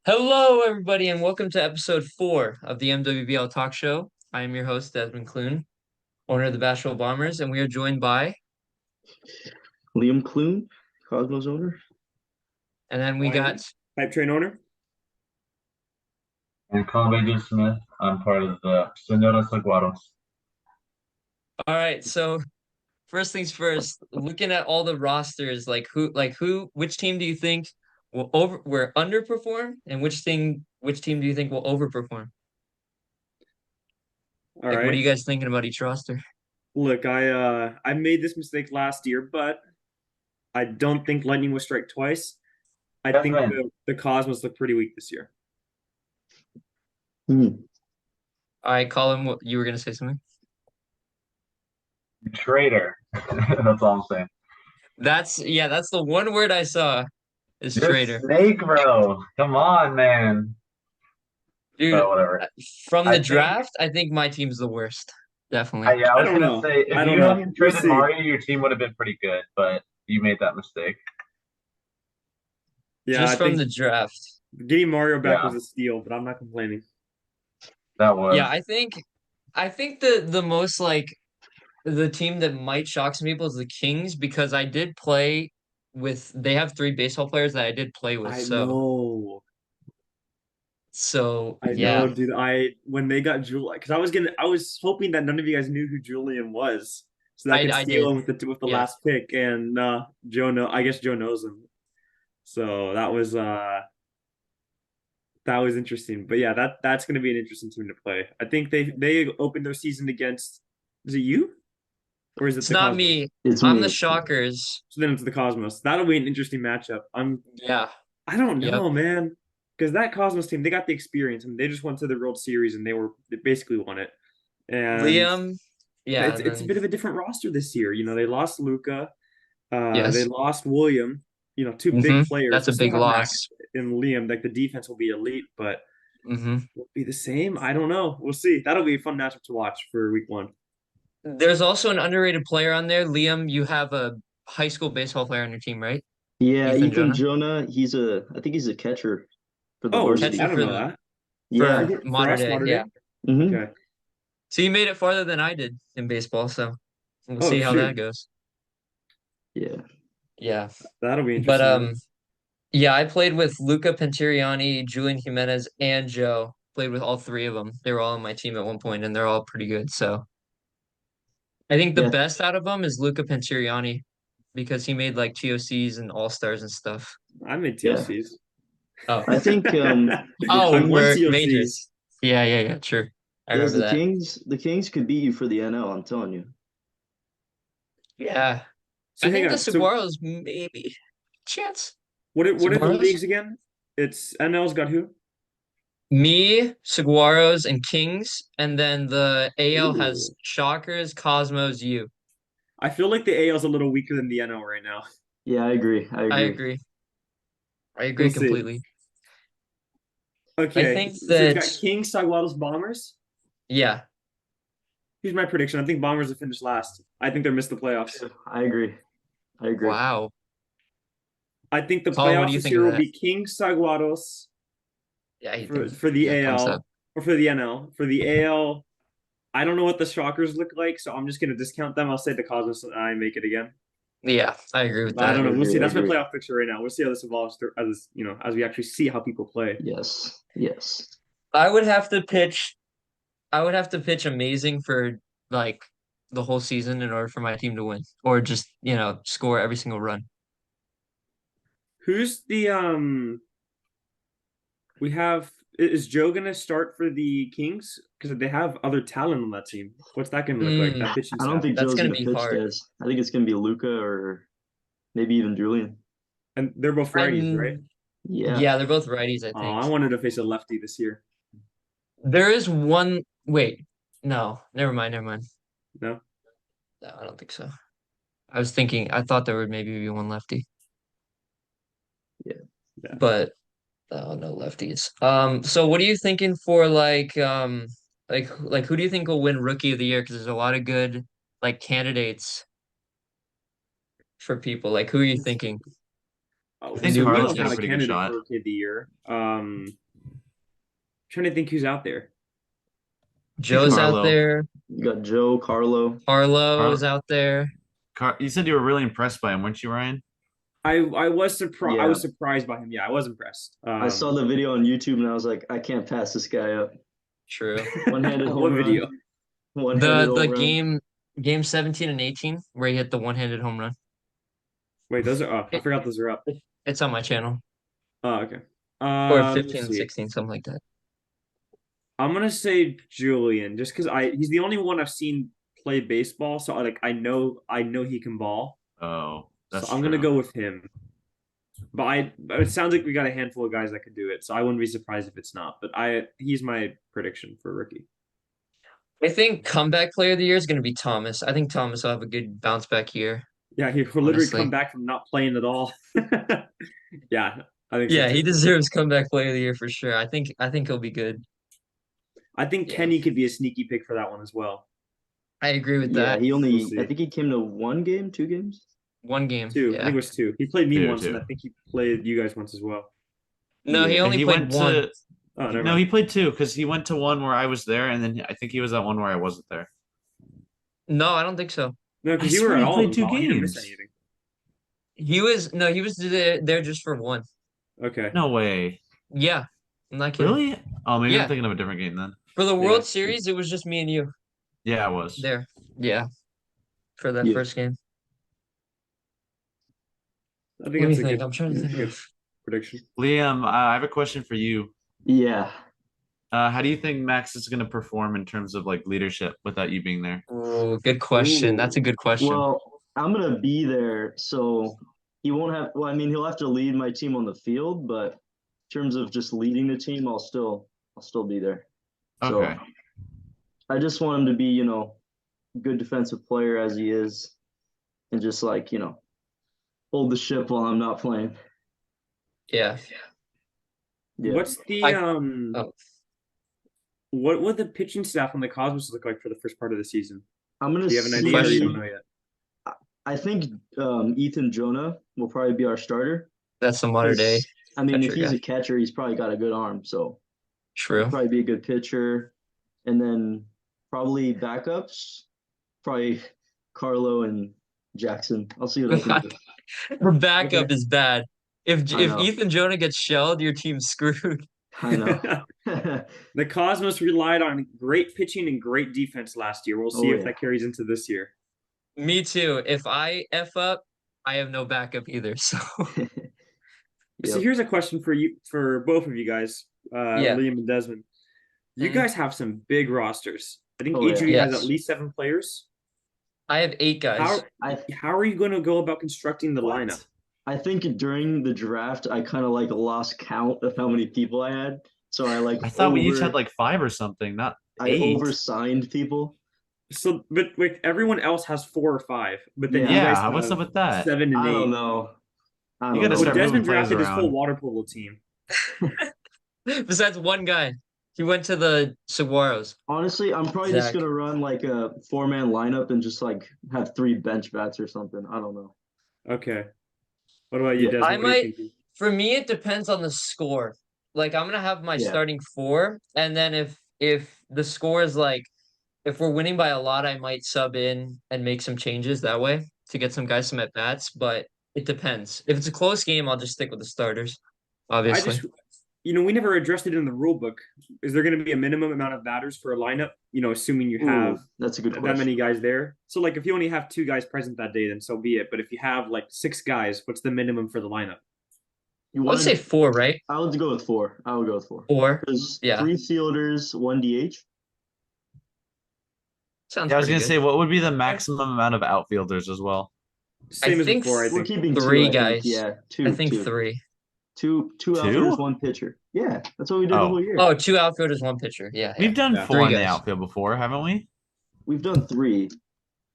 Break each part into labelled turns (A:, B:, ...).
A: Hello, everybody, and welcome to episode 4 of the MWBL Talk Show. I am your host, Desmond Clune, owner of the Bashville Bombers, and we are joined by,
B: Liam Clune, Cosmos owner.
A: and then we
C: Ryan,
A: got,
C: Pipe Train owner.
D: And Colby Smith. I'm part of the Senora Saguaros.
A: all right, so first things first, looking at all the rosters, which team do you think will underperform, and which team do you think will overperform?
C: All
A: Like, what are
C: right.
A: you guys thinking about each roster?
C: Look, I made this mistake last year, but I don't think lightning will strike twice. I think
D: Desmond,
C: the Cosmos look pretty weak this year.
B: Hmm.
A: All right, Colin, you were gonna say something?
D: traitor. That's all I'm saying.
A: That's the one word I saw is
D: You're a
A: traitor.
D: snake, bro. Come on, man.
A: Dude,
D: But whatever.
A: from
D: I
A: the
D: think.
A: draft, I think my team's the worst. Definitely.
D: Yeah, I
C: I
D: was
C: don't
D: gonna
C: know.
D: say if
C: I don't
D: you
C: know.
D: hadn't
C: We'll
D: traded
C: see.
D: Mario, your team would have been pretty good. But you made that mistake.
C: Yeah, I
A: Just from
C: think
A: the draft.
C: getting Mario back
D: Yeah,
C: was a steal, but I'm not complaining.
D: that
A: Yeah,
D: was.
A: I think the most like the team that might shock some people is the Kings because I did play with they have three baseball players that I did play with.
C: I
A: So
C: know.
A: so
C: I know,
A: yeah.
C: dude. When they got Julian, because I was hoping that none of you guys knew who Julian was, so that I could
A: I
C: steal
A: did.
C: him with the
A: Yeah.
C: last pick. And I guess Joe knows him. So that was interesting. But yeah, that's going to be an interesting team to play. I think they opened their season against, is it you or is it
A: It's
C: the
A: not
C: Cosmos?
A: me.
B: It's
A: I'm the
B: me.
A: Shockers.
C: So then it's the Cosmos. That'll be an interesting matchup.
A: Yeah.
C: I don't
A: Yep.
C: know, man, because that Cosmos team, they got the experience. I mean, they just went to the World Series and they basically won it. And
A: Liam. Yeah, and
C: it's a
A: then
C: bit of a different roster this year. You know, they lost Luca, they
A: yes.
C: lost William. You know, two big players.
A: That's a
C: They still
A: big
C: have Mac
A: loss.
C: and Liam. Like the defense will be elite, but
A: hmm
C: will it be the same? I don't know. We'll see. That'll be a fun matchup to watch for week one.
A: There's also an underrated player on there. Liam, you have a high school baseball player on your team, right?
B: Yeah,
A: Ethan
B: Ethan
A: Jonah,
B: Jonah. I think he's a catcher for the
C: Oh,
B: varsity.
A: catcher
C: I don't know that.
B: Yeah.
C: For
A: Modern
C: us,
A: Day.
C: modern
A: Yeah.
C: day.
B: Hmm.
C: Okay.
A: So you made it farther than I did in baseball, so we'll
C: Oh
A: see how that
C: shoot,
A: goes.
B: Yeah.
A: Yeah.
C: that'll be
A: But
C: interesting then.
A: yeah, I played with Luca Pentiriani, Julian Jimenez, and Joe. Played with all three of them. They were all on my team at one point, and they're all pretty good. So I think the
B: Yeah.
A: best out of them is Luca Pentiriani because he made like TOCs and All Stars and stuff.
C: I made
B: Yeah.
C: TLCs.
A: Oh,
B: I think the
A: oh,
C: I won
B: Kings.
A: we're
C: TLCs.
A: majors. Yeah, true. I
B: Yes,
A: remember that.
B: the Kings could beat you for the NL. I'm telling you.
A: Yeah.
C: So
A: I
C: hang
A: think the
C: on. So
A: Saguaros maybe chance.
C: what are the
A: Saguaros?
C: leagues again? It's NL's got who?
A: Me, Saguaros, and Kings, and then the AL has
C: Ooh.
A: Shockers, Cosmos, you.
C: I feel like the AL's a little weaker than the NL right now.
B: Yeah, I agree. I
A: I
B: agree.
A: agree. I
C: We'll
A: agree
C: see.
A: completely. I
C: Okay,
A: think
C: so it's
A: that
C: got Kings, Saguaros, Bombers.
A: yeah.
C: Here's my prediction. I think Bombers will finish last. I think they'll miss the playoffs.
B: I agree. I agree.
A: Wow.
C: I think the
A: Colin, what do
C: playoffs
A: you
C: this
A: think of
C: year will
A: that?
C: be Kings, Saguaros
A: Yeah, he
C: for
A: thinks
C: the
A: that concept.
C: AL or for the NL. For the AL, I don't know what the Shockers look like, so I'm just gonna discount them. I'll say the Cosmos and I make it again.
A: Yeah, I agree with
C: But I
A: that.
C: don't
B: I
C: know. We'll see.
B: agree. I
C: That's my
B: agree.
C: playoff picture right now. We'll see how this evolves as we actually see how people play.
B: Yes. Yes.
A: I would have to pitch I would have to pitch amazing for like the whole season in order for my team to win. Or just, score every single run.
C: Who's the we have is Joe gonna start for the Kings? Because they have other talent on that team. What's that gonna look like?
A: Mm,
C: That pitching
B: I don't
C: staff.
B: think
A: that's
B: Joe's
A: gonna
B: gonna
A: be
B: pitch
A: hard.
B: this. I think it's gonna be Luca or maybe even Julian.
C: And they're both righties, right?
A: I'm
B: Yeah.
A: Yeah, they're both righties, I
C: Oh,
A: think.
C: I wanted to face a lefty this year.
A: There is one wait. No, never mind.
C: No?
A: No, I don't think so. I thought there would maybe be one lefty,
B: Yeah.
C: Yeah.
A: but no lefties. So what are you thinking for like who do you think will win Rookie of the Year? Because there's a lot of good like candidates for people. Like who are you thinking?
C: Oh,
A: I
D: think
C: so
A: Carlo's
C: Wheeler's
A: got
C: not
A: a
C: a
D: pretty good
C: candidate
D: shot.
C: for Rookie of the Year. Trying to think who's out there.
A: Joe's out
D: Carlo.
A: there.
B: You got Joe, Carlo.
A: Carlo's
D: Carlo.
A: out there.
D: You said you were really impressed by him, weren't you, Ryan?
C: I was surprised. I
B: Yeah,
C: was surprised by him. Yeah, I was impressed.
B: I saw the video on YouTube and I was like, I can't pass this guy up.
A: True.
B: One-handed
C: What
B: home
C: video?
B: run, one-handed
A: The
B: home run.
A: game 17 and 18 where he hit the one-handed home run.
C: Wait, those are up. I
A: It,
C: forgot those are up.
A: it's on my channel.
C: Oh, okay.
A: Or
C: Let me
A: 15 and
C: see.
A: 16, something like that.
C: I'm gonna say Julian, just because he's the only one I've seen play baseball, so I know he can ball.
D: Oh, that's
C: So I'm gonna
D: true.
C: go with him. But it sounds like we got a handful of guys that could do it, so I wouldn't be surprised if it's not. But he's my prediction for rookie.
A: I think comeback player of the year is going to be Thomas. I think Thomas will have a good bounce back year,
C: Yeah, he will literally come
A: honestly.
C: back from not playing at all. Yeah, I think so
A: Yeah, he
C: too.
A: deserves comeback player of the year for sure. I think he'll be good.
C: I think
A: Yeah.
C: Kenny could be a sneaky pick for that one as well.
A: I agree with
B: Yeah,
A: that.
B: he
C: We'll
B: only, I
C: see.
B: think he came to one game, 2 games.
A: One game.
C: Two, I think
A: Yeah.
C: it was two. He played me
D: Two,
C: once, and
D: two.
C: I think he played you guys once as well.
A: No, he
B: Yeah.
A: only
D: He
A: played
D: went
A: one.
D: to
C: Oh, never
D: no,
C: mind.
D: he played two because he went to one where I was there, and then I think he was that one where I wasn't there.
A: No, I don't think so.
C: No,
D: I
C: because you were
D: swear
C: at
D: he
C: all of
D: played
C: them,
D: two
C: Paul. He didn't miss
D: games.
C: anything.
A: He was there just for one.
C: Okay.
D: No way.
A: Yeah. I'm not kidding.
D: Really? Oh, maybe I'm
A: Yeah.
D: thinking of a different game then.
A: For the
C: Yeah.
A: World Series, it was just me and you
D: Yeah, I was.
A: there. Yeah. For that
B: Yeah.
A: first game.
C: I think
A: Let me
C: that's a
A: think.
C: good,
A: I'm trying to
C: that's a
A: think
C: good
A: of.
C: prediction.
D: Liam, I have a question for you.
B: Yeah.
D: How do you think Max is going to perform in terms of like leadership without you being there?
A: Oh, good question. That's a
C: Ooh.
A: good question.
B: Well, I'm gonna be there, so he won't have. Well, I mean, he'll have to lead my team on the field, but in terms of just leading the team, I'll still be there. So
D: Okay.
B: I just want him to be, good defensive player as he is, and just like, hold the ship while I'm not playing.
A: Yeah.
B: Yeah.
C: What's the
A: I oh,
C: what would the pitching staff on the Cosmos look like for the first part of the season?
B: I'm gonna
C: Do you have an
A: good
C: idea, or you don't
A: question.
C: know yet?
B: I think Ethan Jonah will probably be our starter.
A: That's the modern day
B: I mean, if
A: catcher
B: he's
A: guy.
B: a catcher, he's probably got a good arm, so he'll
A: True.
B: probably be a good pitcher. And then probably backups, probably Carlo and Jackson. I'll see what I can do.
A: Her
C: Okay.
A: backup is bad. If
B: I
A: if
B: know.
A: Ethan Jonah gets shelled, your team's screwed.
B: I know.
C: The Cosmos relied on great pitching and great defense last year. We'll see
B: Oh
C: if
B: yeah.
C: that carries into this year.
A: Me too. If I F up, I have no backup either. So
C: So
B: Yep.
C: here's a question for you, for both of you guys,
A: yeah.
C: Liam and Desmond. You
A: Mhm.
C: guys have some big rosters. I think
B: Oh
C: each
B: yeah.
C: of you has
A: Yes.
C: at least 7 players.
A: I have 8 guys.
B: I
C: How are you going to go about constructing the
D: What?
C: lineup?
B: I think during the draft I kind of like lost count of how many people I had. So
D: I thought we each had like 5 or something, not
B: I
D: 8.
B: oversigned people.
C: So, but like everyone else has 4 or 5, but then you
B: Yeah.
C: guys
D: Yeah, what's
C: have
D: up with that?
C: 7 and
B: I
C: 8.
B: don't know. I
D: You
B: don't
D: gotta
B: know.
C: Well,
D: start moving
C: Desmond
D: players
C: drafted his full
D: around.
C: water polo team.
A: Besides one guy. He went to the Saguaros.
B: Honestly, I'm probably just
A: Zach.
B: gonna run like a 4-man lineup and just like have 3 bench bats or something. I don't know.
C: Okay. What about you,
B: Yeah.
C: Desmond?
A: I
C: What are you
A: might
C: thinking?
A: for me it depends on the score. Like I'm gonna have my
B: Yeah.
A: starting 4, and then if the score is like if we're winning by a lot, I might sub in and make some changes that way to get some guys some at bats, but it depends. If it's a close game, I'll just stick with the starters,
C: I
A: obviously.
C: just, we never addressed it in the rule book. Is there going to be a minimum amount of batters for a lineup? Assuming you have
B: Ooh, that's a good
C: that
B: question.
C: many guys there. So, like, if you only have 2 guys present that day, then so be it. But if you have like 6 guys, what's the minimum for the lineup?
B: You
A: Let's say
B: want
A: 4, right?
B: I would go with 4. I would go with 4.
A: 4.
B: Because
A: Yeah.
B: 3 fielders, 1 DH.
A: Sounds
D: Yeah, I was
A: pretty
D: gonna
A: good.
D: say what would be the maximum amount of outfielders as well?
C: Same as
A: think
C: before, I
B: We're
C: think.
B: keeping
A: 3
B: 2, I think.
A: guys.
B: Yeah,
A: I
B: 2,
A: think
B: 2.
A: 3.
B: Two outfielders, 1 pitcher. Yeah, that's what we did the whole
D: Oh,
B: year.
A: Oh, 2 outfielders, 1 pitcher. Yeah, yeah.
D: we've done
C: Yeah.
D: 4
A: 3
D: in the
A: guys.
D: outfield before, haven't we?
B: We've done 3.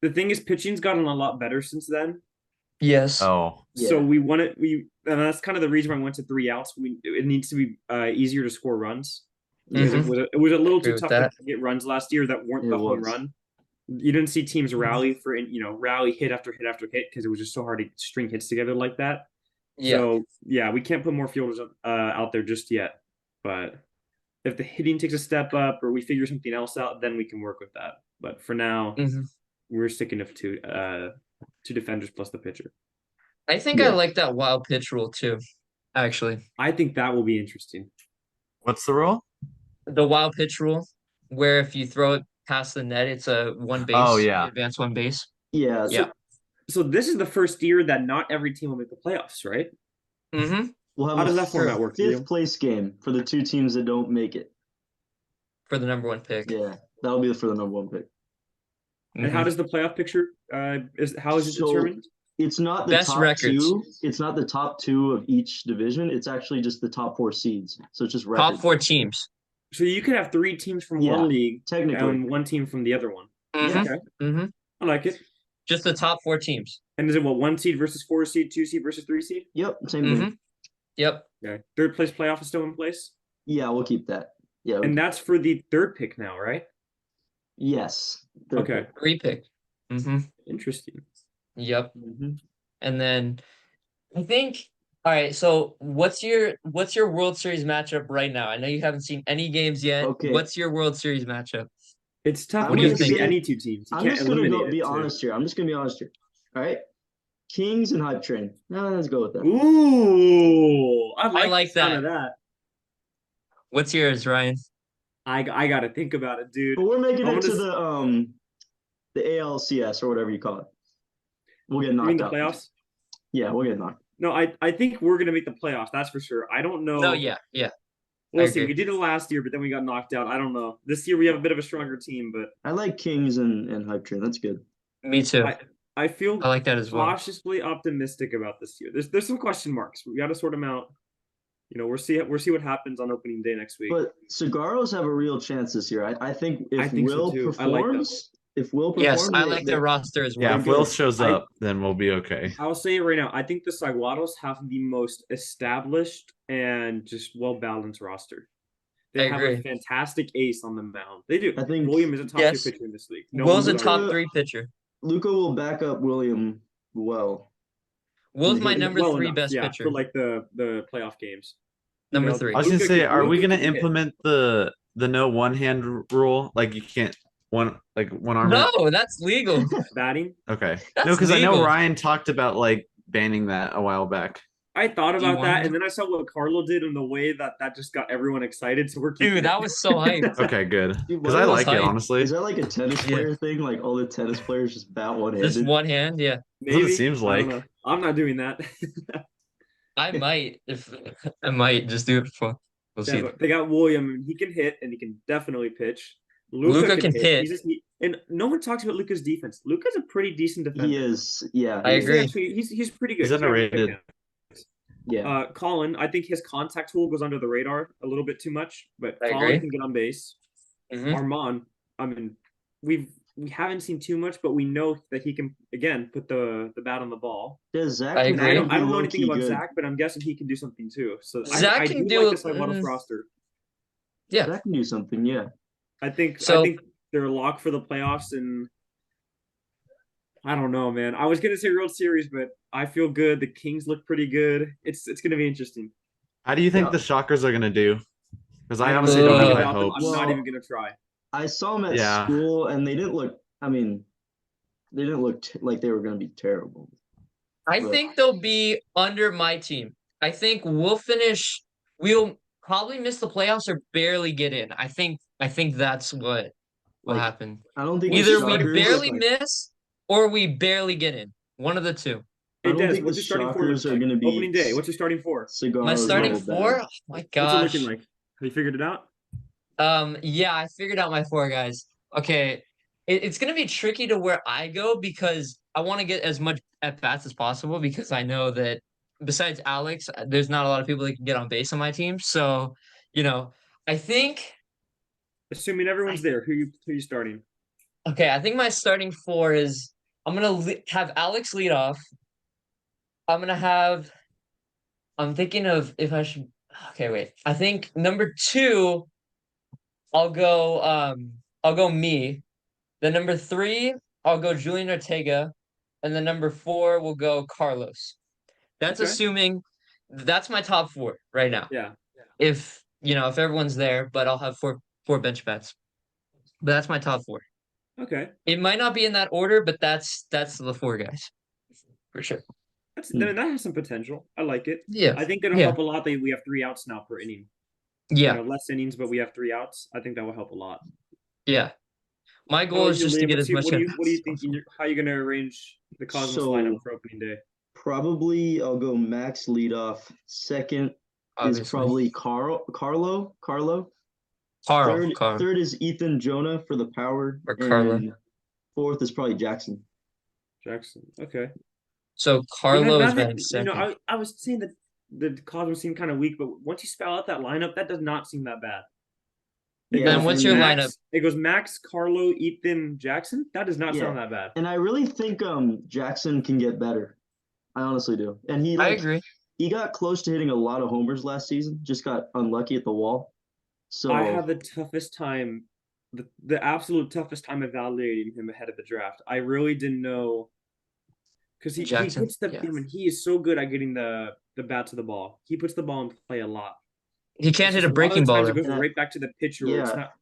C: The thing is, pitching's gotten a lot better since then.
A: Yes.
D: Oh,
C: So
B: Yeah.
C: and that's kind of the reason why I went to 3 outs. It needs to be easier to score runs because
A: Mhm.
C: it was a little
A: Agree
C: too
A: with
C: tough
A: that.
C: to get runs last year that weren't
B: It
C: the home
B: was.
C: run. You didn't see teams rally hit after hit after hit because it was just so hard to string hits together like that.
A: Yeah.
C: So yeah, we can't put more fielders out there just yet. But if the hitting takes a step up or we figure something else out, then we can work with that. But for now,
A: hmm
C: we're sticking to two defenders plus the pitcher.
A: I think I
B: Yeah.
A: like that wild pitch rule too, actually.
C: I think that will be interesting.
D: What's the rule?
A: The wild pitch rule, where if you throw it past the net, it's a one
D: Oh
A: base. You
D: yeah.
A: advance one base.
B: Yeah.
A: Yeah.
C: So this is the first year that not every team will make the playoffs, right?
A: Mm-hmm.
B: We'll have
C: How
B: a
C: does that format work for you?
B: fifth place game for the two teams that don't make it.
A: For the number one pick.
B: Yeah, that'll be for the number one pick.
C: And how
A: Mhm.
C: does the playoff picture how is it
B: So
C: determined?
B: it's not the
A: Best
B: top
A: records.
B: two. It's not the top two of each division. It's actually just the top four seeds. So it's just
A: Top
B: records.
A: four teams?
C: So you could have three teams from
B: Yeah,
C: one league
B: technically.
C: and one team from the other one.
A: Mm-hmm.
C: Okay,
A: Mm-hmm.
C: I like it.
A: Just the top four teams.
C: And is it what, one seed versus four seed, two seed versus three seed?
B: Yep, same
A: Mm-hmm.
B: thing.
A: Yep.
C: Okay. Third place playoff is still in place.
B: Yeah, we'll keep that. Yeah.
C: And that's for the third pick now, right?
B: Yes. Third
C: Okay.
B: pick.
A: Repick. Mm-hmm.
C: Interesting.
A: Yep.
C: Mm-hmm.
A: And then I think, all right, so what's your World Series matchup right now? I know you haven't seen any games yet.
B: Okay.
A: What's your World Series matchup?
C: It's tough
B: I'm
C: when
A: gonna
C: you pick
A: say-
C: any two teams. You
B: I'm
C: can't
B: just gonna
C: eliminate
B: be
C: it, too.
B: honest here. I'm just gonna be honest here. All right. Kings and Hype Train. No, let's go with that.
C: Ooh, I
A: like
C: like the sound
A: that.
C: of that.
A: What's yours, Ryan?
C: I gotta think about it, dude.
B: But we're making
C: I
B: it
C: wanna
B: to
C: s-
B: the ALCS or whatever you call it. We'll get
C: You mean
B: knocked
C: the
B: out.
C: playoffs?
B: Yeah, we'll get knocked.
C: No, I think we're gonna make the playoffs. That's for sure. I don't know.
A: No, yeah.
C: We'll
A: I
C: see.
A: agree.
C: We did it last year, but then we got knocked out. I don't know. This year we have a bit of a stronger team, but
B: I like Kings and Hype Train. That's good.
A: Me too.
C: I feel
A: I like that as well.
C: cautiously optimistic about this year. There's some question marks. We got to sort them out. You know, we'll see what happens on opening day next week.
B: But Cigarros have a real chance this year. I think if
C: I think so,
B: Will
C: too. I like them.
B: performs, if Will
A: Yes,
B: performs,
A: I like their roster as well.
D: Yeah,
B: They're
D: if Will
B: good.
D: shows up, then we'll be okay.
C: I'll say it right now. I think the Saguaros have the most established and just well balanced roster. They
A: I
C: have
A: agree.
C: a fantastic ace on the mound. They do.
B: I think-
C: William is a top
A: Yes.
C: tier pitcher in this league.
A: Will's a
C: one's
A: top
C: arguing.
A: three pitcher.
B: Luca will back up William well.
A: Will's my
B: Well
A: number three
C: enough,
A: best
C: yeah,
A: pitcher.
C: for like the playoff games. You
A: Number
C: know,
A: three.
D: I was gonna
C: Luka
D: say,
C: can-
D: are we
C: Luka
D: gonna
C: can hit.
D: implement the no one hand rule? Like you can't one arm.
A: No, that's legal.
C: batting?
D: Okay.
A: That's
D: No, because I know
A: legal.
D: Ryan talked about like banning that a while back.
C: I thought
A: Do you
C: about
A: want
C: that,
A: me?
C: and then I saw what Carlo did and the way that just got everyone excited. So we're keeping
A: Dude,
C: it.
A: that was so hype.
D: Okay, good.
B: Dude,
D: Because
B: what
D: I
B: was
D: like it
A: hype?
D: honestly.
B: Is that like a tennis
A: Yeah.
B: player thing? Like all the tennis players just bat one handed?
A: Just one hand, yeah.
D: That's what it
C: Maybe.
D: seems
C: I don't
D: like.
C: know. I'm not doing that.
A: I might if I might just do it for fun. We'll
C: Yeah,
A: see.
C: but they got William, and he can hit, and he can definitely pitch.
A: Luka can hit.
C: And no one talks about Luka's defense. Luka's a pretty decent defender.
B: He is, yeah.
A: I
B: he is.
A: agree.
C: Actually, he's pretty good.
D: He's
C: got good
D: underrated.
C: hands.
B: Yeah.
C: Colin, I think his contact tool goes under the radar a little bit too much, but
A: I
C: Colin
A: agree.
C: can get on base.
A: Mhm.
C: Armand, I mean, we haven't seen too much, but we know that he can again put the bat on the ball.
B: Yeah, Zach
A: I
B: can
C: And
A: agree.
C: I don't know
B: low-key
C: anything about
B: good.
C: Zach, but I'm guessing he can do something too. So
A: Zach
C: I
A: can
C: do
A: do-
C: like this Cyclops roster.
A: Yeah.
B: Zach can do something, yeah.
C: I think
A: So-
C: they're a lock for the playoffs, and I don't know, man. I was gonna say World Series, but I feel good. The Kings look pretty good. It's gonna be interesting.
D: How do you think
B: Yeah.
D: the Shockers are gonna do? Because I
C: don't
D: honestly
C: know
D: don't have
A: Ugh.
D: high
C: about them.
D: hopes.
C: I'm not
B: Well-
C: even gonna try.
B: I saw him at
D: Yeah.
B: school and they didn't look, I mean, they didn't look like they were going to be terrible.
A: I
B: But-
A: think they'll be under my team. I think we'll probably miss the playoffs or barely get in. I think that's what will
B: Like,
A: happen.
B: I don't think
A: Either
B: the
A: we
B: Shockers-
A: barely miss or we barely get in. One of the two.
B: I
C: Hey,
B: don't
C: Des,
B: think
C: what's
B: the
C: your starting four
B: Shockers
C: look
B: are
C: like?
B: going to be
C: Opening day. What's your starting four?
B: Cigars
A: My starting
B: level
A: four?
B: bad.
A: Oh my
C: What's it
A: gosh.
C: looking like? Have you figured it out?
A: Yeah, I figured out my four guys. Okay. It's gonna be tricky to where I go because I want to get as much at bats as possible because I know that besides Alex, there's not a lot of people that can get on base on my team. So, I think
C: Assuming everyone's there, who you starting?
A: okay, I think my starting four is I'm gonna have Alex lead off. I'm thinking of if I should. Okay, wait. I think number two, I'll go me. Then number three, I'll go Julian Ortega, and then number four will go Carlos. That's
C: Okay.
A: assuming that's my top four right now.
C: Yeah.
A: If if everyone's there, but I'll have four bench bats. But that's my top four.
C: Okay.
A: It might not be in that order, but that's the four guys for sure.
B: Hmm.
C: That has some potential. I like it.
A: Yeah,
C: I think it'll
A: yeah,
C: help a lot that we have 3 outs now per inning.
A: yeah,
C: Less innings, but we have 3 outs. I think that will help a lot.
A: yeah. My
C: How
A: goal
C: about
A: is
C: you,
A: just to
C: Liam?
A: get as much
C: What do
A: at
C: you
A: bats as
C: think?
A: possible.
C: How are you gonna arrange the Cosmos lineup
B: So
C: for opening day?
B: probably I'll go Max leadoff. Second is
A: Obviously,
B: probably Carlo.
A: Carl,
B: Third
A: Carl,
B: third is Ethan Jonah for the power,
A: or Carla.
B: and fourth is probably Jackson.
C: Jackson. Okay.
A: So
C: Yeah,
A: Carlo is
C: that
A: batting second.
C: I was saying that the Cosmos seemed kind of weak, but once you spell out that lineup, that does not seem that bad. It
B: Yeah,
A: Then
C: goes
A: what's your
B: and
A: lineup?
C: Max. It goes Max, Carlo, Ethan, Jackson. That does not
B: yeah,
C: sound that bad.
B: and I really think Jackson can get better. I honestly do. And
A: I agree.
B: he got close to hitting a lot of homers last season, just got unlucky at the wall.
C: I had
B: So
C: the toughest time, the absolute toughest time evaluating him ahead of the draft. I really didn't know because he
A: Jackson.
C: gets the
A: Yeah,
C: I mean, he is so good at getting the bat to the ball. He puts the ball in play a lot.
A: he can't
C: It's
A: hit
C: just
A: a
C: a lot of
A: breaking
C: the
A: ball
C: times it
A: though.
C: goes
B: and
C: right back to the pitcher where it's
B: yeah,
C: not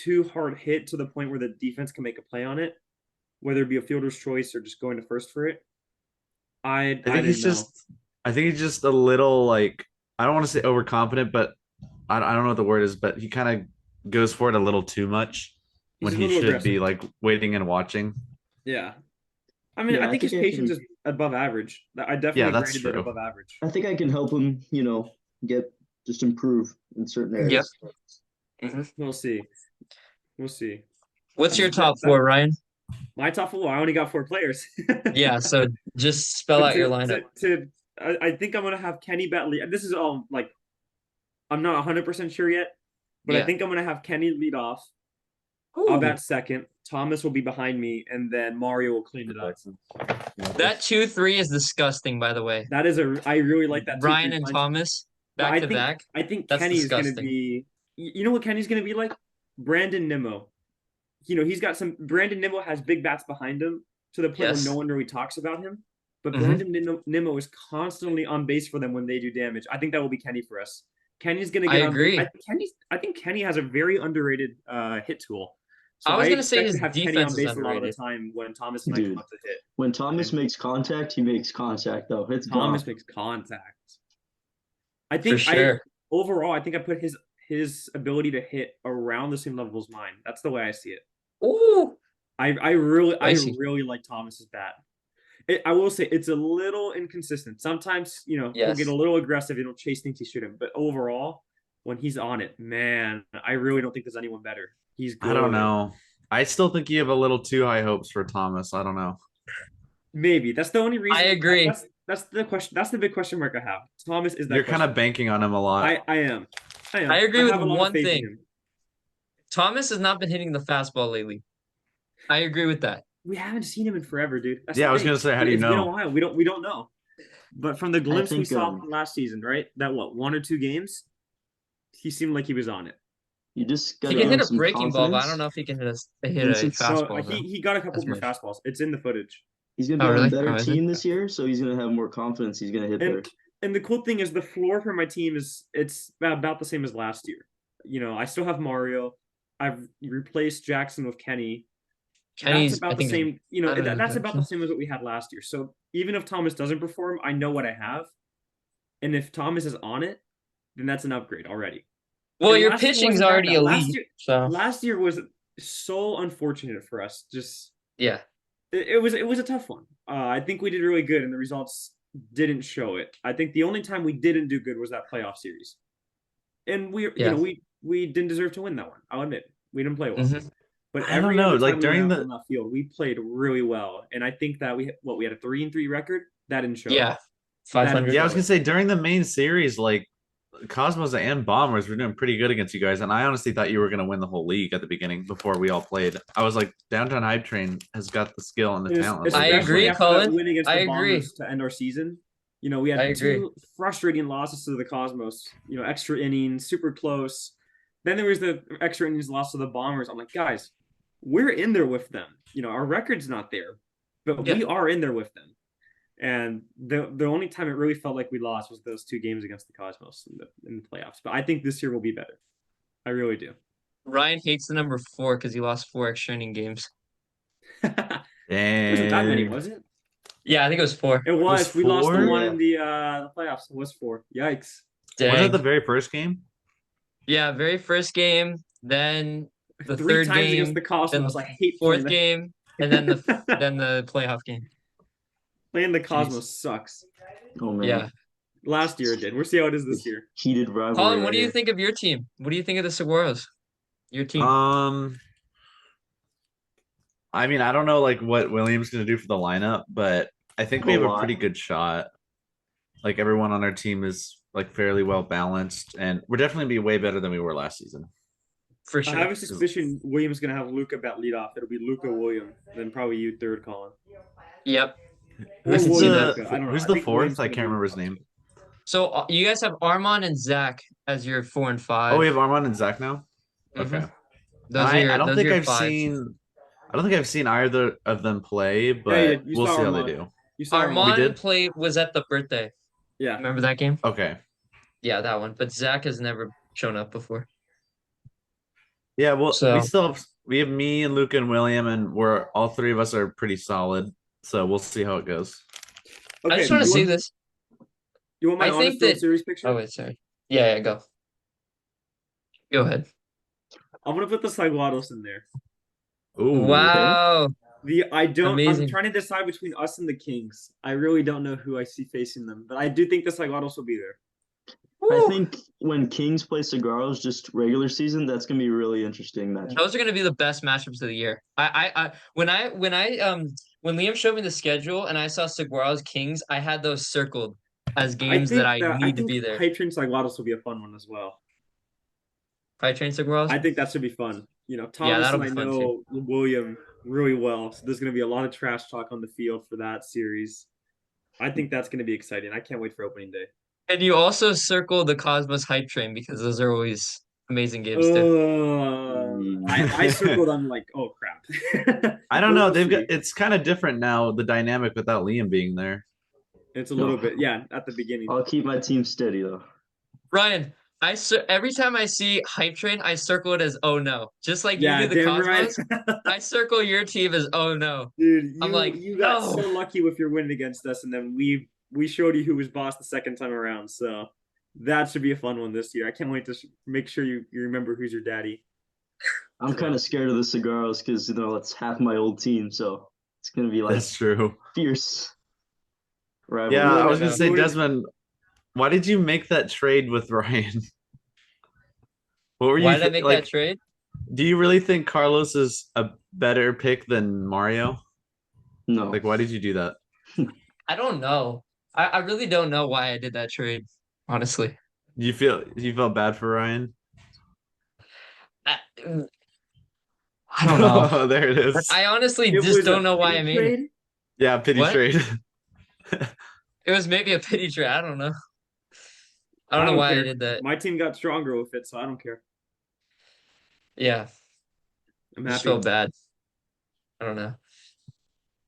C: too hard hit to the point where the defense can make a play on it, whether it be a fielder's choice or just going to first for it.
D: I
C: I
D: think
C: didn't
D: he's
C: know.
D: just I think he's just a little like I don't want to say overconfident, but I don't know what the word is, but he kind of goes for it a little too much
C: He's
D: when
C: a
D: he
C: little
D: should be
C: aggressive.
D: like waiting and watching.
C: Yeah. I mean, I
B: yeah,
C: think his patience is above average. I
D: Yeah,
C: definitely
D: that's
C: graded that
D: true.
C: above average.
B: I think I can help him, get just improve in certain
A: Yep.
B: areas.
A: hmm
C: We'll see. We'll see.
A: What's
C: That's
A: your top
C: that
A: four, Ryan?
C: my top four. I only got 4 players.
A: Yeah, so just spell
C: But
A: out your lineup.
C: I think I'm gonna have Kenny Batley. This is all like I'm not 100% sure yet, but I
A: Yeah.
C: think I'm gonna have Kenny lead off. I'll
A: Ooh,
C: bat second. Thomas will be behind me, and then Mario will clean it up.
A: that 2-3 is disgusting, by the way.
C: That is a. I really like that 2-3
A: Ryan and
C: punch.
A: Thomas
C: But
A: back to back.
C: I think
A: That's
C: Kenny is gonna
A: disgusting.
C: be. You know what Kenny's gonna be like? Brandon Nimmo. He's got some. Brandon Nimmo has big bats behind him to the point where no
A: Yes.
C: one really talks about him. But
A: hmm
C: Nimmo is constantly on base for them when they do damage. I think that will be Kenny for us. Kenny's gonna
A: I
C: get on base.
A: agree.
C: I think Kenny has a very underrated hit tool. So
A: I
C: I
A: was gonna say
C: expect to
A: his
C: have Kenny
A: defense
C: on
A: is
C: base a lot of the
A: underrated.
C: time when Thomas and I come
B: Dude,
C: up to hit.
B: when Thomas
C: And
B: makes contact, he makes contact though. It's gone.
C: Thomas makes contact. I
A: For
C: think I
A: sure.
C: overall I think I put his ability to hit around the same level as mine. That's the way I see it.
A: Ooh,
C: I
A: spicy.
C: really like Thomas's bat. I will say it's a little inconsistent. Sometimes, he'll get a
A: Yes.
C: little aggressive and he'll chase things he shouldn't. But overall, when he's on it, man, I really don't think there's anyone better. He's
D: I don't
C: good.
D: know. I still think you have a little too high hopes for Thomas. I don't know.
C: Maybe that's the only
A: I
C: reason.
A: agree.
C: That's the question. That's the big question mark I have. Thomas is
D: You're
C: that
D: kind
C: question
D: of
C: mark.
D: banking on him a lot.
C: I am. I
A: I
C: am.
A: agree
C: I
A: with
C: have a lot of
A: one
C: faith in
A: thing.
C: him.
A: Thomas has not been hitting the fastball lately. I agree with that.
C: We haven't seen him in forever, dude. That's
D: Yeah,
C: the
D: I was
C: thing.
D: gonna say, how do you
C: It's been a
D: know?
C: while. We don't know. But from the
B: I
C: glimpse we
B: think
C: saw from last season, right? That what 1 or 2 games, he seemed like he was on it.
B: you just got
A: He
B: to
A: can
B: give
A: hit
B: him
A: a
B: some
A: breaking ball, but I don't
B: confidence.
A: know if he can hit
B: And
A: a
B: since
C: No,
A: fastball though
C: he got a couple
A: as
C: more
A: much.
C: fastballs. It's in the footage.
B: he's gonna be
A: Oh,
B: on a
A: really?
B: better
A: Oh, is it?
B: team this year, so he's gonna have more confidence. He's gonna hit
C: And
B: better.
C: the cool thing is the floor for my team is it's about the same as last year. I still have Mario. I've replaced Jackson with Kenny. That's
A: Kenny's, I
C: about the
A: think, is
C: same.
A: kind of
C: That's about the
A: better.
C: same as what we had last year. So even if Thomas doesn't perform, I know what I have, and if Thomas is on it, then that's an upgrade already.
A: Well,
C: And
A: your
C: last year
A: pitching's
C: wasn't that
A: already
C: bad.
A: elite, so
C: Last year was so unfortunate for us. Just
A: yeah,
C: it was a tough one. I think we did really good, and the results didn't show it. I think the only time we didn't do good was that playoff series, and
A: yeah.
C: we didn't deserve to win that one. I'll admit we didn't play well,
A: hmm
C: but
D: I don't
C: every
D: know.
C: other time
D: Like
C: we went
D: during
C: out
D: the
C: on that field, we played really well, and I think that we had a 3-3 record that didn't show it.
A: Yeah,
C: That didn't
A: 500.
D: yeah, I was
C: show
D: gonna
C: it.
D: say during the main series, like Cosmos and Bombers were doing pretty good against you guys, and I honestly thought you were gonna win the whole league at the beginning before we all played. I was like, Downtown Hype Train has got the skill and the talent. Like
A: I
D: they're gonna
C: Especially
A: agree,
D: win.
C: after that
A: Colin.
C: win against
A: I
C: the
A: agree.
C: Bombers to end our season. We
A: I
C: had
A: agree.
C: 2 frustrating losses to the Cosmos. Extra innings, super close. Then there was the extra innings loss to the Bombers. I'm like, guys, we're in there with them. Our record's not there, but
A: Yeah,
C: we are in there with them. And the only time it really felt like we lost was those 2 games against the Cosmos in the playoffs. But I think this year will be better. I really do.
A: Ryan hates the number 4 because he lost 4 extra inning games.
C: It wasn't that many,
D: Dang.
C: was it?
A: Yeah, I think it was 4.
C: It was.
D: was
C: We lost the
D: 4?
C: one
B: Yeah.
C: in the playoffs. It was 4. Yikes.
D: Was that
A: Dang.
D: the very first game?
A: Yeah, very first game, then the
C: 3
A: third
C: times against
A: game,
C: the
A: then
C: Cosmos.
A: the
C: I hate playing
A: fourth
C: the
A: game, and then the playoff game.
C: playing the
A: Jeez.
C: Cosmos sucks.
B: Oh man.
A: Yeah.
C: Last year it did. We'll see how it is this year.
B: Heated rivalry.
A: Colin, what
B: right
A: do you
B: here.
A: think of your team? What do you think of the Saguaros? Your team.
D: I mean, I don't know like what Williams gonna do for the lineup, but I think we
B: A
D: have a
B: lot.
D: pretty good shot. Like everyone on our team is like fairly well balanced, and we're definitely be way better than we were last season.
A: For
C: I have
A: sure.
C: a suspicion Williams gonna have Luca bat leadoff. It'll be Luca William, then probably you third, Colin.
A: Yep.
D: Who's
A: can see that.
C: Luka. I don't know.
D: who's
C: I
D: the
C: think Williams
D: fourth? I
C: gonna
D: can't
C: be-
D: remember his name.
A: So you guys have Armand and Zach as your 4 and 5.
D: Oh, we have Armand and Zach now.
A: Mhm.
D: Okay.
A: Those are your,
D: I don't
A: those
D: think
A: are your
D: I've
A: fives.
D: seen. I don't think I've seen either of them play,
C: Yeah,
D: but
C: you did. You
D: we'll
C: saw
D: see how they
C: Armand.
D: do.
C: You saw
A: Armand
D: did?
A: was at the birthday.
C: Yeah.
A: Remember that game?
D: Okay.
A: Yeah, that one. But Zach has never shown up before.
D: Yeah. Well,
A: So-
D: we have me and Luke and William, and we're all 3 of us are pretty solid. So we'll see how it goes.
A: I just want to
C: you
A: see
C: want-
A: this.
C: You want my
A: I
C: honest
A: think
C: World
A: that-
C: Series picture?
A: Oh wait, sorry. Yeah, go. Go ahead.
C: I'm gonna put the Saguaros in there.
D: Ooh.
A: Wow.
C: I'm
A: Amazing.
C: trying to decide between us and the Kings. I really don't know who I see facing them, but I do think the Saguaros will be there.
B: I
A: Woo.
B: think when Kings play Cigarros just regular season, that's gonna be a really interesting match.
A: Those are going to be the best matchups of the year. When Liam showed me the schedule and I saw Saguaros Kings, I had those circled as games that I need to be there.
C: Hype Train Saguaros will be a fun one as well.
A: High train Saguaros.
C: I think that should be fun. You know, Thomas
A: that'll
C: and I
A: be fun
C: know William really well, so there's going to be a lot of trash talk on the field for that series. I think that's going to be exciting. I can't wait for opening day.
A: And you also circle the Cosmos hype train because those are always amazing games too.
C: I circled. I'm like, oh crap.
D: I don't know.
C: We'll
D: They've got
C: see.
D: it's kind of different now, the dynamic without Liam being there.
C: It's a little bit, yeah, at the beginning.
B: I'll keep my team steady though.
A: Ryan, every time I see hype train, I circle it as oh no. Just like
C: Yeah,
A: you do the
C: damn
A: Cosmos,
C: right.
A: I circle your team as oh no.
C: Dude,
A: I'm like,
C: you got
A: no.
C: so lucky with your win against us, and then we showed you who was boss the second time around. So that should be a fun one this year. I can't wait to make sure you remember who's your daddy.
B: I'm kind of scared of the Cigarros because it's half my old team, so it's gonna be like
D: That's true.
B: fierce rivalry.
D: Yeah, I was
A: know.
D: gonna say, Desmond, why did you make that trade with Ryan? What were you
A: Why did I make that trade?
D: Do you really think Carlos is a better pick than Mario?
B: No,
D: Like, why did you do that?
A: I don't know. I really don't know why I did that trade, honestly.
D: You felt bad for Ryan?
A: I, I don't know.
D: Oh, there it is.
A: I honestly
C: It
A: just
C: was a
A: don't know why I
C: pity
A: made it.
C: trade?
D: Yeah, pity
A: What?
D: trade.
A: It was maybe a pity trade. I don't know. I don't know why
C: care.
A: I did that.
C: My team got stronger with it, so I don't care.
A: Yeah,
C: I'm
A: I just
C: happy.
A: felt bad. I don't know.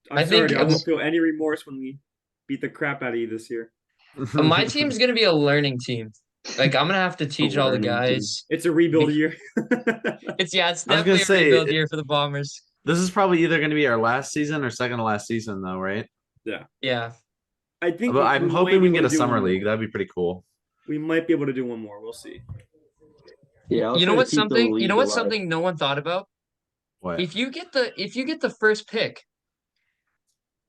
C: I'm
A: I
C: sorry,
A: think
C: I
A: it was-
C: won't feel any remorse when we beat the crap out of you this year.
A: My team's gonna be a learning team. Like I'm gonna have to teach all the
B: learning team.
A: guys.
C: It's a rebuild year.
A: It's
D: I was gonna
A: definitely a
D: say,
A: rebuild year for the Bombers.
D: This is probably either going to be our last season or second to last season, though, right?
A: Yeah.
C: I think
D: But I'm
C: might
D: hoping
C: be
D: we can
C: able
D: get a
C: to do
D: summer
C: one more.
D: league. That'd be pretty cool.
C: We might be able to do one more. We'll see.
B: yeah. I'll
A: You
B: try
A: know
B: to
A: what's
B: keep the
A: something? You
B: league
A: know what's
B: alive.
A: something no one thought about?
D: What?
A: If you get the first pick,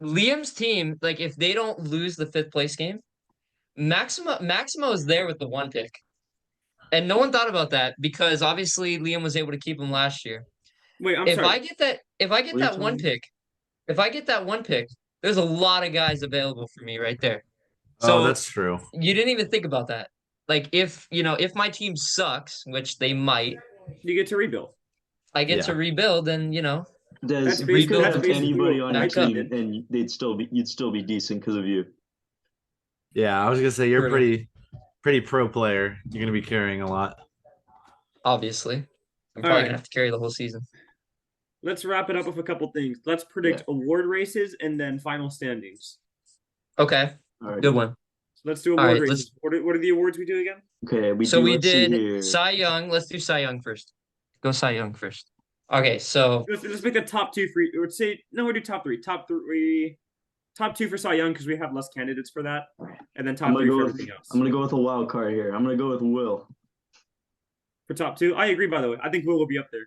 A: Liam's team, like if they don't lose the 5th place game, Maximo is there with the 1 pick. And no one thought about that because obviously Liam was able to keep him last year.
C: Wait, I'm
A: If
C: sorry.
A: I get that one pick, there's a lot of guys available for me right there. So
D: Oh, that's true.
A: you didn't even think about that. Like if my team sucks, which they might,
C: You get to rebuild.
A: I get
D: Yeah.
A: to rebuild and
C: That's
B: You
C: basically-
B: could
A: that's
B: have
C: basically
B: anybody
C: what
B: on your
A: back up.
B: team, and you'd still be decent because of you.
D: Yeah, I was gonna say you're
A: True.
D: pretty pro player. You're gonna be carrying a lot.
A: obviously I'm
C: All
A: probably
C: right.
A: gonna have to carry the whole season.
C: Let's wrap it up with a couple things. Let's predict award races and then final standings.
A: Okay,
B: Alrighty.
A: good one.
C: So let's do
A: All
C: award
A: right,
C: races. What are the awards we do again?
B: Okay,
A: So we
B: let's see
A: did
B: here.
A: Cy Young. Let's do Cy Young first. Go Cy Young first. Okay, so
C: Let's make the top two for. Let's say no. We do top three. Top two for Cy Young because we have less candidates for that, and then top three for everything else.
B: I'm gonna go with a wild card here. I'm gonna go with Will.
C: For top two, I agree. By the way, I think Will be up there.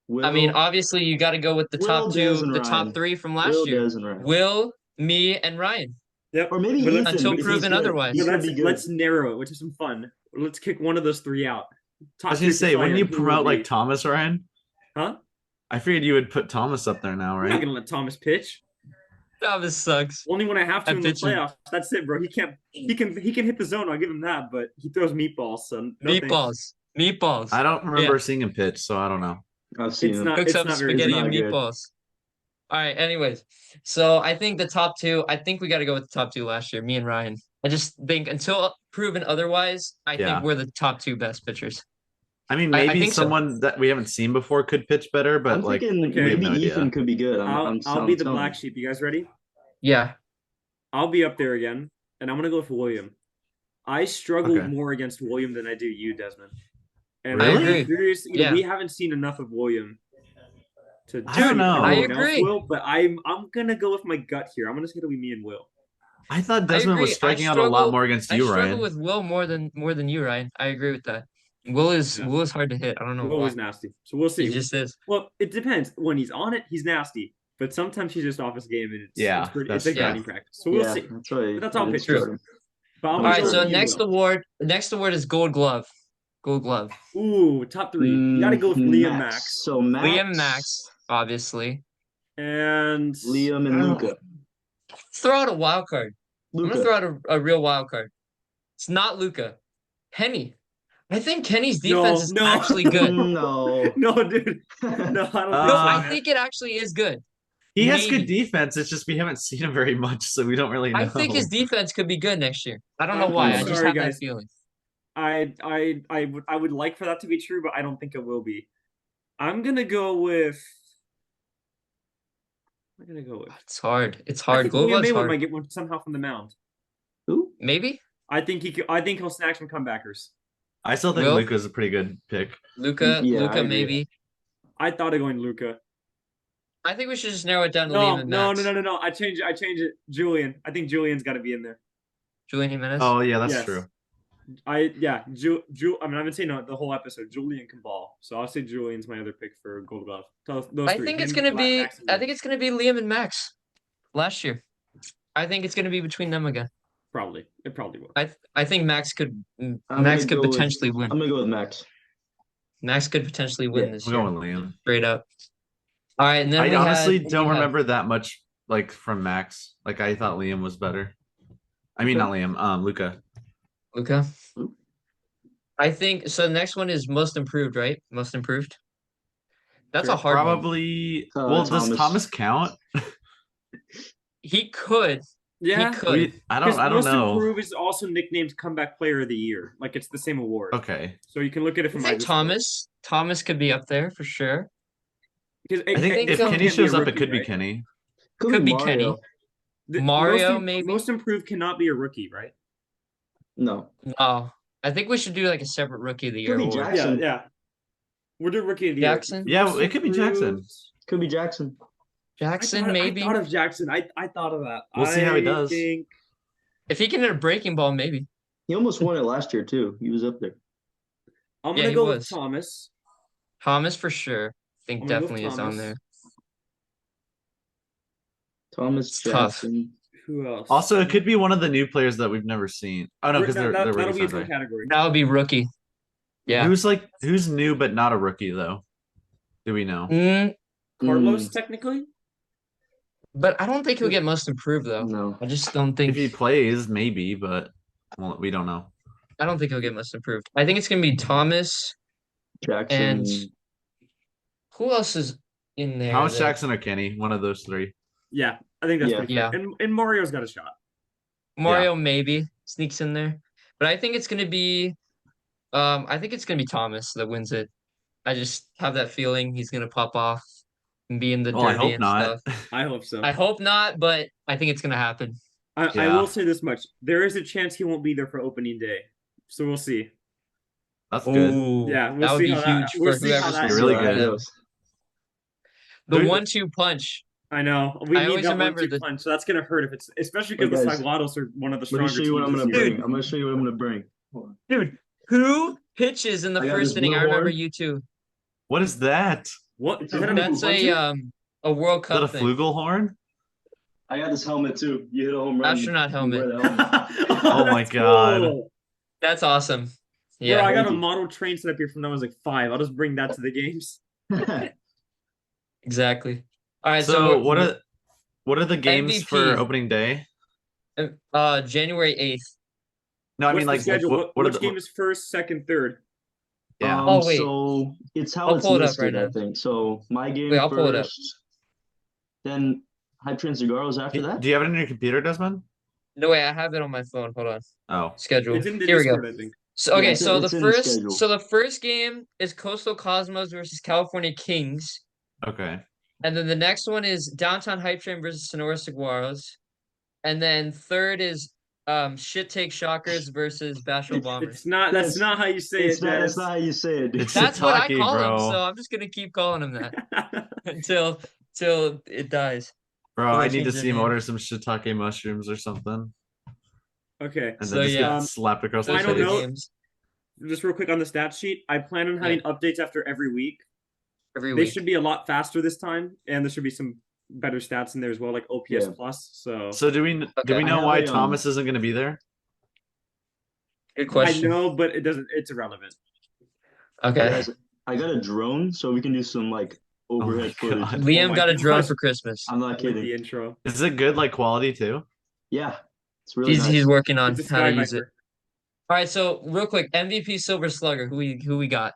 B: Will,
A: I mean, obviously you got to go with the
B: Will,
A: top
B: Des,
A: two,
B: and
A: the
B: Ryan.
A: top three from last
B: Will,
A: year.
B: Des, and Ryan.
A: Will, me, and Ryan.
C: Yep.
B: Or maybe
C: But
B: Ethan.
A: Until
B: because
A: proven
B: he's good.
A: otherwise.
B: He's gonna
C: let's
B: be good.
C: let's narrow it, which is some fun. Let's kick one of those three out.
D: I was
C: two
D: gonna
C: for
D: say,
C: Cy
D: wouldn't
C: Young,
D: you
C: who will
D: promote like
C: be-
D: Thomas, Ryan?
C: Huh?
D: I figured you would put Thomas up there now,
C: I'm not
D: right?
C: gonna let Thomas pitch.
A: Thomas sucks.
C: Only when I have to
A: I'm
C: in the
A: pitching.
C: playoffs. That's it, bro. He can't. He can hit the zone. I'll give him that. But he throws meatballs. So no thanks.
A: Meatballs. Meatballs.
D: I don't remember
A: Yeah.
D: seeing him pitch, so I don't know.
B: I've seen
C: It's
B: him.
C: not.
A: Cooks
C: It's
A: up
C: not very.
A: spaghetti
B: not
A: and
B: good.
A: meatballs. All right, anyways. So I think the top two, I think we got to go with the top two last year, me and Ryan. I just think until proven otherwise, I
D: Yeah.
A: think we're the top two best pitchers.
D: I mean,
A: I
D: maybe
A: think so.
D: someone that we haven't seen before could pitch better, but
B: I'm
D: like
B: thinking
C: okay.
B: maybe
D: no idea.
B: Ethan could be good.
C: I'll be the
B: telling
C: black
B: you.
C: sheep. You guys ready?
A: Yeah.
C: I'll be up there again, and I'm gonna go with William. I struggle
D: Okay.
C: more against William than I do you, Desmond. And
D: Really?
C: I'm
A: I agree.
C: curious,
A: Yeah.
C: we haven't seen enough of William to
D: I don't know.
A: I
C: anyone else
A: agree.
C: will, but I'm gonna go with my gut here. I'm gonna say it'll be me and Will.
D: I thought
A: I
D: Desmond was
A: agree.
D: striking out a lot more against
A: I
D: you,
A: struggle
D: Ryan.
A: with Will more than you, Ryan. I agree with that. Will is hard to hit. I don't know
C: Will
A: why.
C: is nasty, so we'll see.
A: He just is.
C: Well, it depends. When he's on it, he's nasty, but sometimes he's just off his game, and
D: Yeah,
C: it's
D: that's
C: a
D: true.
C: grinding practice. So we'll
B: Yeah,
C: see.
B: that's right.
C: But that's all
B: I didn't
C: pitchers.
B: start him.
C: But I'm
A: All
C: gonna
A: right,
C: go
A: so
C: with you,
A: next
C: Will.
A: award, is Gold Glove. Gold Glove.
C: Ooh, top three. You gotta go with Liam Max.
B: So Max,
A: Liam Max, obviously.
C: And
B: Liam, and Luca.
A: Let's throw out a wild card. I'm
B: Luca.
A: gonna throw out a real wild card. It's not Luca. Kenny. I think Kenny's defense is
C: No.
A: actually good.
B: No.
C: no, dude. No, I don't think
A: No,
C: so.
A: I
C: man.
A: think it actually is good.
D: He has
A: Maybe.
D: good defense. It's just we haven't seen him very much, so we don't really know.
A: I think his defense could be good next year. I don't know
C: I'm
A: why. I just
C: sorry,
A: have that
C: guys.
A: feeling.
C: I would like for that to be true, but I don't think it will be. I'm gonna go with. I'm gonna go with.
A: It's hard. It's
C: I
A: hard.
C: think
A: Gold
C: William
A: Glove's
C: Maywood
A: hard.
C: might get one somehow from the mound.
B: Who?
A: Maybe
C: I think he could. I think he'll snag some comebackers.
D: I still think
A: Will?
D: Luca's a pretty good pick.
A: Luca.
B: Yeah, I
A: Luca,
B: agree.
A: maybe.
C: I thought of going Luca.
A: I think we should just narrow it down to
C: No,
A: Liam and
C: no,
A: Max.
C: no. I change it. Julian. I think Julian's got to be in there.
A: Julian Jimenez.
D: Oh yeah, that's
C: Yes.
D: true.
C: I mean, I've been saying the whole episode. Julian can ball, so I'll say Julian's my other pick for Gold Glove. Those
A: I
C: three.
A: think it's
C: Him,
A: gonna be.
C: Max, and
A: I think it's gonna be Liam and Max. Last year, I think it's gonna be between them again.
C: probably it probably will.
A: I think Max could.
B: I'm
A: Max
B: gonna
A: could
B: go with-
A: potentially win.
B: I'm gonna go with Max.
A: Max could potentially win
B: Yeah,
A: this
D: I'm
A: year.
D: going with Liam.
A: Straight up. All right, and then
D: I
A: we
D: honestly
A: had,
D: don't remember that much like from Max. Like I thought Liam was better. I mean not Liam, Luca.
A: Luca. I think so. The next one is most improved, right? Most improved. That's a hard one.
D: Probably well, does Thomas count?
A: He could.
C: Yeah,
A: He could.
D: I don't
C: Most
D: know.
C: Improved is also nicknamed Comeback Player of the Year. Like it's the same award.
D: Okay.
C: So you can look at it
A: I
C: from
A: think
C: either
A: Thomas. Thomas could be up there for sure.
C: Because
D: I think if
A: so.
D: Kenny shows up, it could be Kenny.
A: Could be
B: Mario.
A: Kenny.
C: The-
A: Mario,
C: most,
A: maybe?
C: Most Improved cannot be a rookie, right?
B: No.
A: No, I think we should do like a separate rookie of the year
B: Could be
A: award.
B: Jackson.
C: Yeah. We're doing Rookie of the
A: Jackson?
C: Year.
D: Yeah,
C: Most
D: it could be
C: Improved-
D: Jackson.
B: Could be Jackson.
A: Jackson, maybe.
C: I thought of Jackson. I thought of that.
D: We'll see how he does.
C: Think,
A: If he can hit a breaking ball, maybe.
B: He almost won it last year too. He was up there.
C: I'm
A: Yeah,
C: gonna
A: he
C: go
A: was.
C: with Thomas.
A: Thomas for sure. I think
C: I'm gonna go
A: definitely is on
C: Thomas.
A: there.
B: Thomas
A: It's tough.
B: Jackson.
C: Who else?
D: Also, it could be one of the new players that we've never seen. Oh no, because they're
C: that'll
D: rookies,
C: be its own
D: aren't they?
C: category.
A: That would be rookie. Yeah.
D: Who's new but not a rookie though? Do we know?
C: Carlos, technically.
A: But I don't think he'll get most improved though.
B: No.
A: I just don't
D: If
A: think.
D: he plays, maybe, but well, we don't know.
A: I don't think he'll get most improved. I think it's gonna be Thomas
B: Jackson.
A: and who else is in there?
D: Thomas
A: that-
D: Jackson or Kenny, one of those three.
C: Yeah, I think that's
B: Yeah.
C: pretty
A: Yeah.
C: fair. And Mario's got a shot.
A: Mario maybe sneaks in there, but I think it's gonna be. I think it's gonna be Thomas that wins it. I just have that feeling he's gonna pop off. and be in the
D: Well, I
A: derby
D: hope
A: and
D: not.
A: stuff.
C: I hope so.
A: I hope not, but I think it's gonna happen.
C: I
D: Yeah.
C: will say this much: there is a chance he won't be there for opening day, so we'll see.
D: That's good.
A: Oh,
C: Yeah, we'll
A: that would
C: see
A: be
C: how that.
A: huge
C: We'll
A: for
C: see how
A: whoever's
C: that
D: Really
C: goes.
D: good.
A: The
D: Dude,
A: 1-2 punch.
C: I know we
A: I
C: need
A: always
C: that
A: remember
C: 1-2
A: the
C: punch, so that's gonna hurt if it's especially
B: Wait,
C: because the
B: guys,
C: Cyclados are one of the
B: Let me
C: stronger
B: show you what I'm
C: teams
B: gonna
C: this year.
B: bring. I'm gonna show you what I'm gonna bring. Hold on.
A: Dude, who pitches in the
B: I got
A: first
B: this
A: inning?
B: blue
A: I remember
B: horn.
A: you two.
D: what is that? Is
C: What?
B: It's
C: Is
B: a
C: that
A: That's
C: puncher?
A: a World
D: that a
A: Cup thing.
D: flugelhorn?
B: I got this helmet too. You hit a home run.
A: Astronaut
B: you wear
A: helmet.
B: the helmet.
D: Oh my
C: That's
D: God.
C: cool.
A: That's awesome.
C: Bro,
A: Yeah.
C: I got
B: Thank
C: a
B: you.
C: model train set up here from when I was like 5. I'll just bring that to the games.
A: Exactly. All right,
D: So
A: so
D: what are the games for
A: MVP.
D: opening day?
A: January 8th.
D: No, I
C: What's
D: mean
C: the
D: like
C: schedule?
D: what are
C: Which game is first, second, third?
D: yeah.
A: Oh, wait.
B: So it's how
A: I'll
B: it's
A: pull it up right
B: listed, I
A: now.
B: think. So my game
A: Wait, I'll pull it up.
B: first, then Hype Train Cigarros after that.
D: Do you have it in your computer, Desmond?
A: No way, I have it on my phone. Hold on.
D: Oh.
A: Schedule.
C: It's in the
A: Here we go.
C: Discord, I think.
A: So okay,
B: Yeah,
A: so
B: it's in the schedule.
A: the first game is Coastal Cosmos versus California Kings.
D: Okay.
A: And then the next one is Downtown Hype Train versus Sonora Saguaros. And then third is Shit Take Shockers versus Bashville Bombers.
C: It's not. That's
B: That's-
C: not how you say
B: It's
C: it,
B: not. That's
C: Des.
B: not how you say it. Dude.
D: It's
A: That's what I
D: shiitake,
A: call him,
D: bro.
A: so I'm just gonna keep calling him that until it dies.
D: Bro,
A: Till they
D: I need to
A: change their
D: see him
A: name.
D: order some shiitake mushrooms or something.
C: Okay.
D: And
A: So,
D: then just
A: yeah.
D: get slapped across the
A: Those
C: Final
A: are the
D: face.
C: note.
A: games
C: Just real quick on the stat sheet, I plan on having updates after every week.
A: every
C: They
A: week.
C: should be a lot faster this time, and there should be some better stats in there as well, like OPS
B: Yeah.
C: plus. So
D: So do we
A: Okay.
D: know
B: I
D: why
B: have a,
D: Thomas isn't gonna be there?
A: Good
C: I
A: question.
C: know, but it doesn't. It's irrelevant.
A: Okay.
B: Guys, I got a drone, so we can do some like overhead
D: my
B: footage.
D: God.
A: Liam
C: my
A: got a drone
C: gosh.
A: for Christmas.
B: I'm
C: I
B: not
C: like
B: kidding.
C: the intro.
D: Is it good like quality too?
B: Yeah, it's really
A: He's
B: nice.
A: he's working on
C: It's a
A: how to
C: Sky
A: use it.
C: Viper.
A: All right, so real quick, MVP Silver Slugger. Who we got?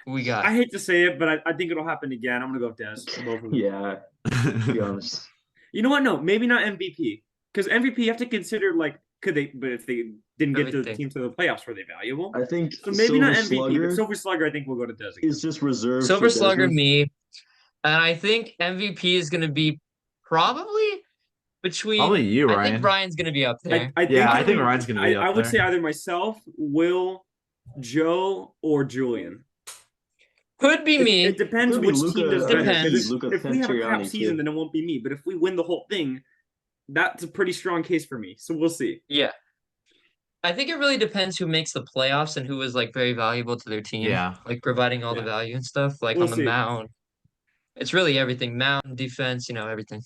A: Who we got?
C: I hate to say it, but I think it'll happen again. I'm gonna go with Des. For both of them.
B: Yeah, to be honest.
C: You know what? No, maybe not MVP. Because MVP, you have to consider like, could they? But if they didn't get the
A: Everything.
C: team to the playoffs, were they valuable?
B: I think
C: So maybe not MVP,
B: Slugger
C: but Silver Slugger, I think we'll go to Des again.
B: is just reserved
A: Silver
B: for
A: Slugger,
B: Desmond.
A: me, and I think MVP is going to be probably between.
D: Probably you,
A: I
D: Ryan.
A: think Ryan's going to be up there.
C: I think
D: Yeah, I
C: it'll
D: think
C: be-
D: Ryan's gonna be
C: I
D: up
C: would
D: there.
C: say either myself, Will, Joe, or Julian.
A: Could be me.
C: It depends
B: Could be
C: which
B: Luca-
C: team does
A: It
C: better.
A: depends.
C: Because
B: Luca
C: if we have a crap
B: Ventriani,
C: season,
B: too.
C: then it won't be me. But if we win the whole thing, that's a pretty strong case for me. So we'll see.
A: Yeah. I think it really depends who makes the playoffs and who is like very valuable to their team.
D: Yeah.
A: Like providing all the
C: Yeah.
A: value and stuff. Like
C: We'll
A: on the
C: see.
A: mound. It's really everything. Mound, defense, everything.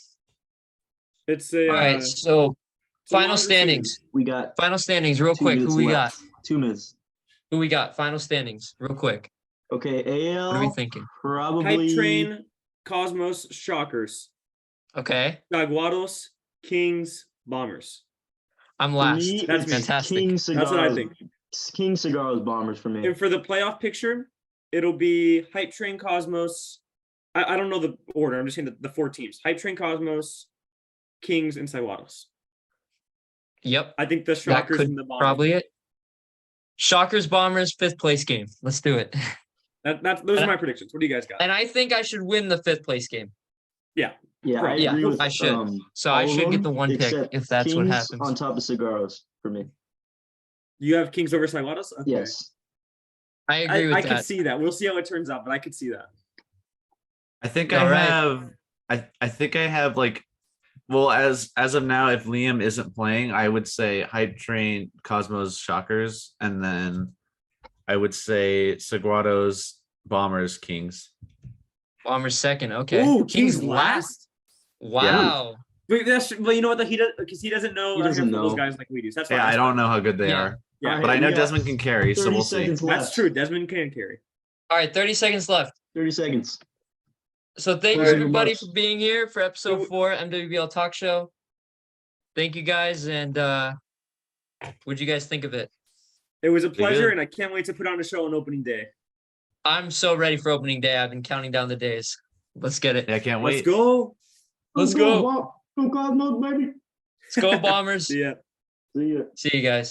C: It's a
A: All right, so
C: it's a
A: final
C: longer
A: standings.
C: season.
B: We got
A: Final standings, real
B: 2
A: quick.
B: minutes
A: Who we got?
B: left. 2 minutes.
A: Who we got? Final standings, real quick.
B: Okay, AL.
A: What are we thinking?
B: Probably
C: Hype Train, Cosmos, Shockers,
A: Okay,
C: Jaguaros, Kings, Bombers.
A: I'm
B: For
A: last.
B: me,
C: That's
B: it's
C: me.
A: Fantastic.
B: King
C: That's what I
B: Cigars.
C: think.
B: King Cigars Bombers for me.
C: And for the playoff picture, it'll be Hype Train, Cosmos. I don't know the order. I'm just saying the 4 teams: Hype Train, Cosmos, Kings, and Jaguaros.
A: Yep,
C: I think the
A: that
C: Shockers
A: could
C: and the Bombers.
A: probably it. Shockers, Bombers, 5th place game. Let's do it.
C: Those are my predictions. What do you guys got?
A: And I think I should win the 5th place game.
B: Yeah, I
C: Yeah,
B: agree with.
A: I should. So I
B: all of
A: should get
B: them,
A: the one pick
B: except
A: if that's what
B: Kings
A: happens.
B: on top of Cigaros for me.
C: You have Kings over Jaguaros? Okay.
B: Yes.
A: I agree with
C: I
A: that.
C: could see that. We'll see how it turns out, but I could see that.
D: I think
A: All
D: I
A: right.
D: have I think I have like well as of now, if Liam isn't playing, I would say Hype Train, Cosmos, Shockers, and then I would say Saguaros, Bombers, Kings.
A: Bombers second. Okay.
C: Ooh,
A: Kings last. Wow.
C: Wait, well, you know what? He does because he doesn't know.
B: He doesn't
C: those
B: know.
C: guys like we do. So that's
D: Yeah,
C: fine.
D: I don't know how good they
A: Yeah.
D: are,
C: Yeah,
D: but I know
B: we got
D: Desmond can carry, so
B: 30
D: we'll see.
B: seconds left.
C: that's true. Desmond can carry.
A: All right, 30 seconds left.
B: 30 seconds.
A: So thank you
B: Closing
A: everybody
B: remarks.
A: for being here for episode 4 MWBL Talk Show. Thank you guys, and what'd you guys think of it?
C: It was a pleasure,
D: good.
C: and I can't wait to put on a show on opening day.
A: I'm so ready for opening day. I've been counting down the days. Let's get it.
D: Yeah, I can't
C: Let's
D: wait.
C: go.
A: Let's go.
B: Go Cosmos, baby.
A: Let's go, Bombers.
C: See ya.
B: See ya.
A: See you guys.